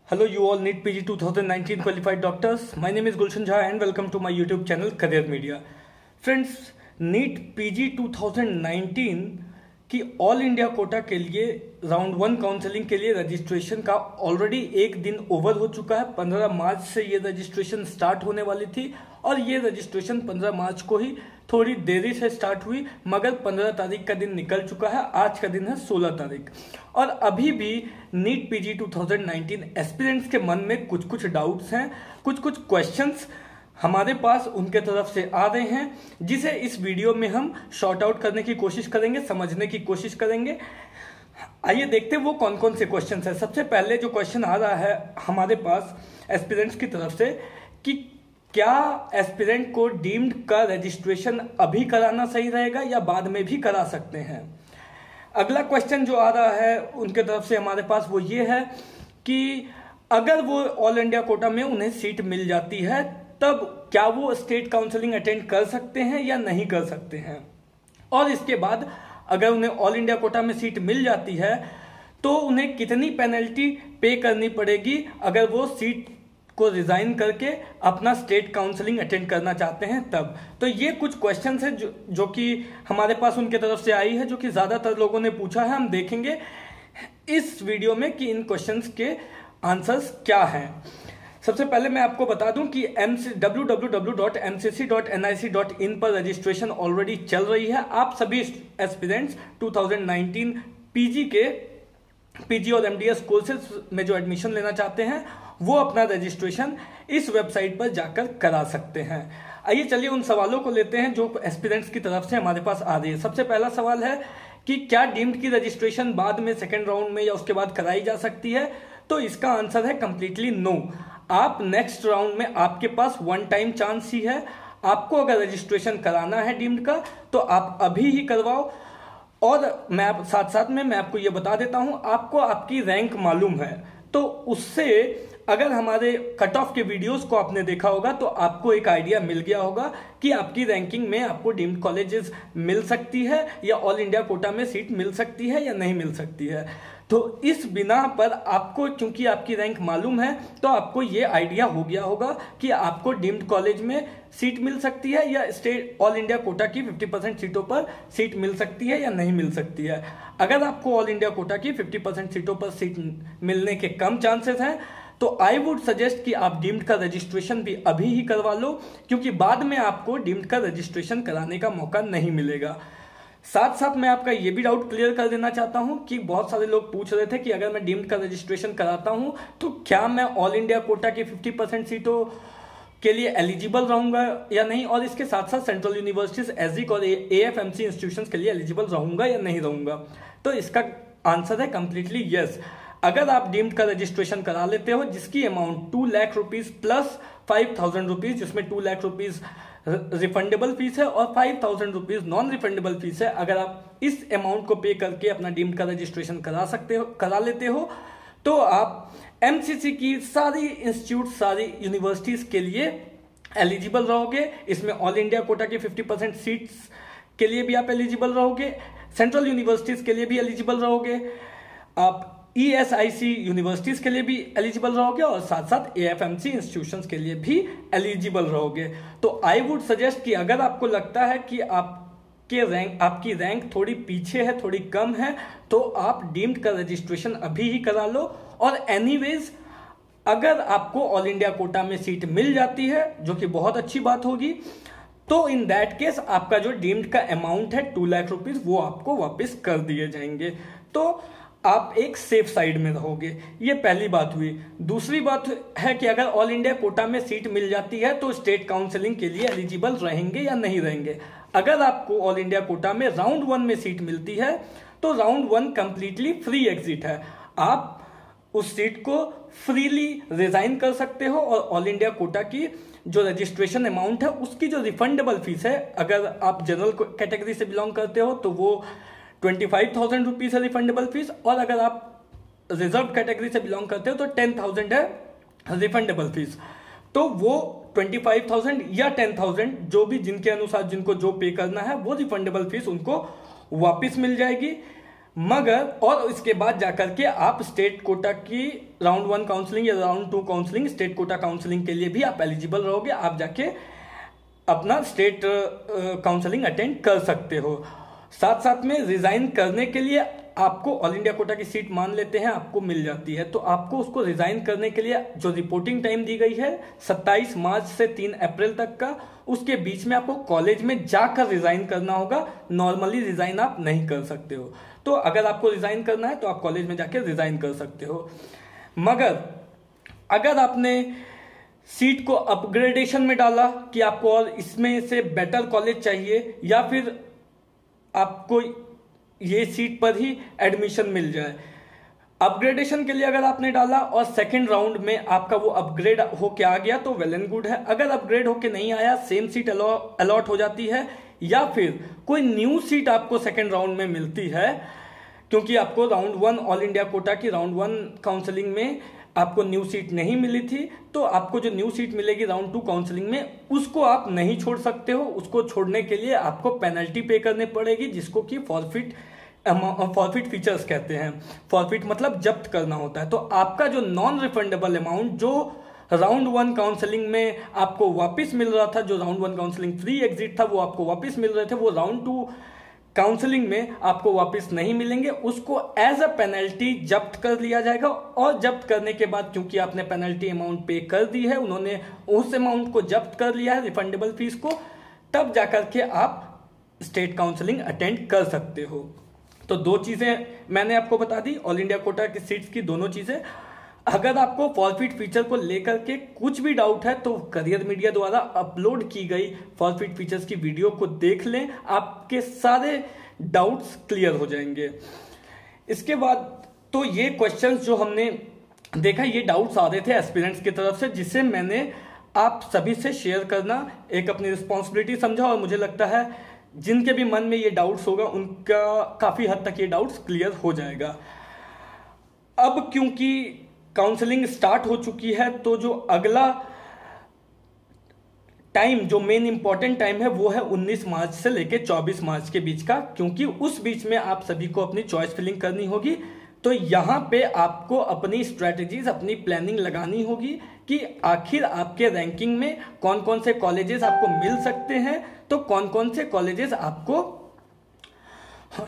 Hello, you all NEET PG 2019 qualified doctors. My name is Gulshan Jha and welcome to my YouTube channel Career Media. Friends, NEET PG 2019 की all India quota के लिए round 1 counselling के लिए registration का already एक दिन over हो चुका है। 15 मार्च से ये रजिस्ट्रेशन स्टार्ट होने वाली थी और ये रजिस्ट्रेशन 15 मार्च को ही थोड़ी देरी से स्टार्ट हुई, मगर 15 तारीख का दिन निकल चुका है। आज का दिन है 16 तारीख और अभी भी नीट पीजी 2019 एस्पिरेंट्स के मन में कुछ डाउट्स हैं, कुछ क्वेश्चंस हमारे पास उनके तरफ से आ रहे हैं, जिसे इस वीडियो में हम शॉर्ट आउट करने की कोशिश करेंगे, समझने की कोशिश करेंगे। आइए देखते हैं वो कौन कौन से क्वेश्चंस हैं। सबसे पहले जो क्वेश्चन आ रहा है हमारे पास एस्पिरेंट्स की तरफ से कि क्या एस्पिरेंट को डीम्ड का रजिस्ट्रेशन अभी कराना सही रहेगा या बाद में भी करा सकते हैं। अगला क्वेश्चन जो आ रहा है उनके तरफ से हमारे पास वो ये है कि अगर वो ऑल इंडिया कोटा में उन्हें सीट मिल जाती है तब क्या वो स्टेट काउंसलिंग अटेंड कर सकते हैं या नहीं कर सकते हैं, और इसके बाद अगर उन्हें ऑल इंडिया कोटा में सीट मिल जाती है तो उन्हें कितनी पेनल्टी पे करनी पड़ेगी अगर वो सीट को रिजाइन करके अपना स्टेट काउंसलिंग अटेंड करना चाहते हैं तब। तो ये कुछ क्वेश्चंस हैं जो कि हमारे पास उनके तरफ से आई है, जो कि ज्यादातर लोगों ने पूछा है। हम देखेंगे इस वीडियो में कि इन क्वेश्चंस के आंसर्स क्या हैं। सबसे पहले मैं आपको बता दूं कि www.mcc.nic.in पर रजिस्ट्रेशन ऑलरेडी चल रही है। आप सभी एस्पिरेंट्स 2019 पीजी और एमडीएस कोर्सेज में जो एडमिशन लेना चाहते हैं वो अपना रजिस्ट्रेशन इस वेबसाइट पर जाकर करा सकते हैं। आइए चलिए उन सवालों को लेते हैं जो एस्पिरेंट्स की तरफ से हमारे पास आ रही है। सबसे पहला सवाल है कि क्या डीम्ड की रजिस्ट्रेशन बाद में सेकेंड राउंड में या उसके बाद कराई जा सकती है। तो इसका आंसर है कंप्लीटली नो। आप नेक्स्ट राउंड में आपके पास वन टाइम चांस ही है। आपको अगर रजिस्ट्रेशन कराना है डीम्ड का तो आप अभी ही करवाओ। और मैं साथ में मैं आपको यह बता देता हूं, आपको आपकी रैंक मालूम है तो उससे अगर हमारे कट ऑफ के वीडियोस को आपने देखा होगा तो आपको एक आइडिया मिल गया होगा कि आपकी रैंकिंग में आपको डीम्ड कॉलेजेस मिल सकती है या ऑल इंडिया कोटा में सीट मिल सकती है या नहीं मिल सकती है। तो इस बिना पर आपको, क्योंकि आपकी रैंक मालूम है, तो आपको ये आइडिया हो गया होगा कि आपको डीम्ड कॉलेज में सीट मिल सकती है या स्टेट ऑल इंडिया कोटा की 50% सीटों पर सीट मिल सकती है या नहीं मिल सकती है। अगर आपको ऑल इंडिया कोटा की 50% सीटों पर सीट मिलने के कम चांसेस हैं तो आई वुड सजेस्ट कि आप डीम्ड का रजिस्ट्रेशन भी अभी ही करवा लो, क्योंकि बाद में आपको डीम्ड का रजिस्ट्रेशन कराने का मौका नहीं मिलेगा। साथ मैं आपका ये भी डाउट क्लियर कर देना चाहता हूं कि बहुत सारे लोग पूछ रहे थे कि अगर मैं डीम्ड का रजिस्ट्रेशन कराता हूं तो क्या मैं ऑल इंडिया कोटा की 50% सीटों के लिए एलिजिबल रहूंगा या नहीं, और इसके साथ साथ सेंट्रल यूनिवर्सिटीज एसजिक और एएफएमसी इंस्टीट्यूशंस के लिए एलिजिबल रहूंगा या नहीं रहूंगा। तो इसका आंसर है कंप्लीटली यस। अगर आप डीम्ड का रजिस्ट्रेशन करा लेते हो जिसकी amount 2 lakh rupees plus 5,000 rupees, जिसमें 2 लाख रुपीज रिफंडेबल फीस है और 5,000 रुपीज नॉन रिफंडेबल फीस है, अगर आप इस अमाउंट को पे करके अपना डीम्ड का रजिस्ट्रेशन करा लेते हो तो आप एमसीसी की सारी इंस्टीट्यूट, सारी यूनिवर्सिटीज के लिए एलिजिबल रहोगे। इसमें ऑल इंडिया कोटा की 50% सीट्स के लिए भी आप एलिजिबल रहोगे, सेंट्रल यूनिवर्सिटीज के लिए भी एलिजिबल रहोगे, आप ईएसआईसी यूनिवर्सिटीज के लिए भी एलिजिबल रहोगे और साथ एएफएमसी इंस्टीट्यूशंस के लिए भी एलिजिबल रहोगे। तो आई वुड सजेस्ट कि अगर आपको लगता है कि आपकी रैंक थोड़ी पीछे है, थोड़ी कम है, तो आप डीम्ड का रजिस्ट्रेशन अभी ही करा लो। और एनीवेज अगर आपको ऑल इंडिया कोटा में सीट मिल जाती है, जो कि बहुत अच्छी बात होगी, तो इन दैट केस आपका जो डीम्ड का अमाउंट है 2 लाख रुपीज वो आपको वापस कर दिए जाएंगे। तो आप एक सेफ साइड में रहोगे। ये पहली बात हुई। दूसरी बात है कि अगर ऑल इंडिया कोटा में सीट मिल जाती है तो स्टेट काउंसलिंग के लिए एलिजिबल रहेंगे या नहीं रहेंगे। अगर आपको ऑल इंडिया कोटा में राउंड 1 में सीट मिलती है तो राउंड 1 कंप्लीटली फ्री एग्जिट है। आप उस सीट को फ्रीली रिजाइन कर सकते हो और ऑल इंडिया कोटा की जो रजिस्ट्रेशन अमाउंट है उसकी जो रिफंडेबल फीस है, अगर आप जनरल कैटेगरी से बिलोंग करते हो तो वो 25,000 रुपीज है रिफंडेबल फीस, और अगर आप रिजर्व कैटेगरी से बिलोंग करते हो तो 10,000 है रिफंडेबल फीस। तो वो 25,000 या 10,000 जो भी जिनके अनुसार जिनको जो पे करना है वो रिफंडेबल फीस उनको वापस मिल जाएगी। मगर और इसके बाद जाकर के आप स्टेट कोटा की राउंड 1 काउंसलिंग या round 2 counselling, state quota counselling के लिए भी आप एलिजिबल रहोगे। आप जाके अपना स्टेट काउंसलिंग अटेंड कर सकते हो। साथ साथ में रिजाइन करने के लिए आपको ऑल इंडिया कोटा की सीट मान लेते हैं आपको मिल जाती है, तो आपको उसको रिजाइन करने के लिए जो रिपोर्टिंग टाइम दी गई है 27 मार्च से 3 अप्रैल तक का, उसके बीच में आपको कॉलेज में जाकर रिजाइन करना होगा। नॉर्मली रिजाइन आप नहीं कर सकते हो। तो अगर आपको रिजाइन करना है तो आप कॉलेज में जाकर रिजाइन कर सकते हो। मगर अगर आपने सीट को अपग्रेडेशन में डाला कि आपको और इसमें से बेटर कॉलेज चाहिए या फिर आपको ये सीट पर ही एडमिशन मिल जाए, अपग्रेडेशन के लिए अगर आपने डाला और सेकंड राउंड में आपका वो अपग्रेड होके आ गया तो वेल एंड गुड है। अगर अपग्रेड होके नहीं आया, सेम सीट अलॉट हो जाती है या फिर कोई न्यू सीट आपको सेकंड राउंड में मिलती है, क्योंकि आपको राउंड 1 ऑल इंडिया कोटा की राउंड 1 काउंसलिंग में आपको न्यू सीट नहीं मिली थी, तो आपको जो न्यू सीट मिलेगी राउंड 2 काउंसलिंग में उसको आप नहीं छोड़ सकते हो। उसको छोड़ने के लिए आपको पेनल्टी पे करनी पड़ेगी, जिसको कि फॉरफिट फीचर्स कहते हैं। फॉरफिट मतलब जब्त करना होता है। तो आपका जो नॉन रिफंडेबल अमाउंट जो राउंड 1 काउंसलिंग में आपको वापस मिल रहा था, जो राउंड 1 काउंसलिंग फ्री एग्जिट था वो आपको वापस मिल रहे थे, वो राउंड 2 काउंसलिंग में आपको वापस नहीं मिलेंगे। उसको एज अ पेनल्टी जब्त कर लिया जाएगा और जब्त करने के बाद क्योंकि आपने पेनल्टी अमाउंट पे कर दी है, उन्होंने उस अमाउंट को जब्त कर लिया है रिफंडेबल फीस को, तब जाकर के आप स्टेट काउंसलिंग अटेंड कर सकते हो। तो 2 चीजें मैंने आपको बता दी, ऑल इंडिया कोटा की सीट्स की दोनों चीजें। अगर आपको फॉरफिट फीचर को लेकर के कुछ भी डाउट है तो करियर मीडिया द्वारा अपलोड की गई फॉरफिट फीचर्स की वीडियो को देख लें, आपके सारे डाउट्स क्लियर हो जाएंगे। इसके बाद तो ये क्वेश्चंस जो हमने देखा, ये डाउट्स आ रहे थे एस्पिरेंट्स की तरफ से, जिसे मैंने आप सभी से शेयर करना एक अपनी रिस्पॉन्सिबिलिटी समझा, और मुझे लगता है जिनके भी मन में ये डाउट्स होगा उनका काफी हद तक ये डाउट्स क्लियर हो जाएगा। अब क्योंकि काउंसलिंग स्टार्ट हो चुकी है, तो जो अगला टाइम, जो मेन इंपॉर्टेंट टाइम है, वो है 19 मार्च से लेकर 24 मार्च के बीच का, क्योंकि उस बीच में आप सभी को अपनी चॉइस फिलिंग करनी होगी। तो यहां पे आपको अपनी स्ट्रेटेजीज, अपनी प्लानिंग लगानी होगी कि आखिर आपके रैंकिंग में कौन कौन से कॉलेजेस आपको मिल सकते हैं, तो कौन कौन से कॉलेजेस आपको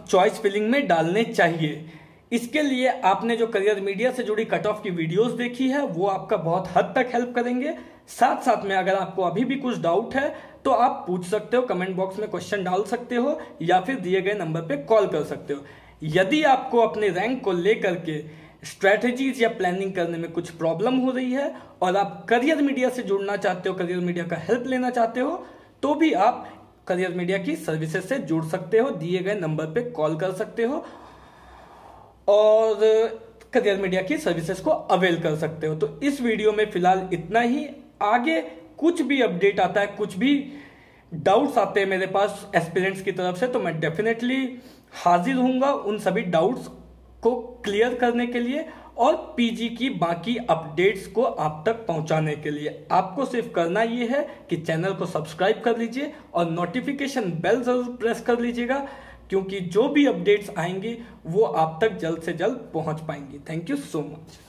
चॉइस फिलिंग में डालने चाहिए। इसके लिए आपने जो करियर मीडिया से जुड़ी कट ऑफ की वीडियोस देखी है वो आपका बहुत हद तक हेल्प करेंगे। साथ साथ में अगर आपको अभी भी कुछ डाउट है तो आप पूछ सकते हो, कमेंट बॉक्स में क्वेश्चन डाल सकते हो या फिर दिए गए नंबर पे कॉल कर सकते हो। यदि आपको अपने रैंक को लेकर के स्ट्रेटेजीज या प्लानिंग करने में कुछ प्रॉब्लम हो रही है और आप करियर मीडिया से जुड़ना चाहते हो, करियर मीडिया का हेल्प लेना चाहते हो, तो भी आप करियर मीडिया की सर्विसेज से जुड़ सकते हो, दिए गए नंबर पे कॉल कर सकते हो और करियर मीडिया की सर्विसेज को अवेल कर सकते हो। तो इस वीडियो में फिलहाल इतना ही। आगे कुछ भी अपडेट आता है, कुछ भी डाउट्स आते हैं मेरे पास एस्पिरेंट्स की तरफ से, तो मैं डेफिनेटली हाजिर हूंगा उन सभी डाउट्स को क्लियर करने के लिए और पीजी की बाकी अपडेट्स को आप तक पहुंचाने के लिए। आपको सिर्फ करना ये है कि चैनल को सब्सक्राइब कर लीजिए और नोटिफिकेशन बेल जरूर प्रेस कर लीजिएगा, क्योंकि जो भी अपडेट्स आएंगी वो आप तक जल्द से जल्द पहुंच पाएंगी। Thank you so much.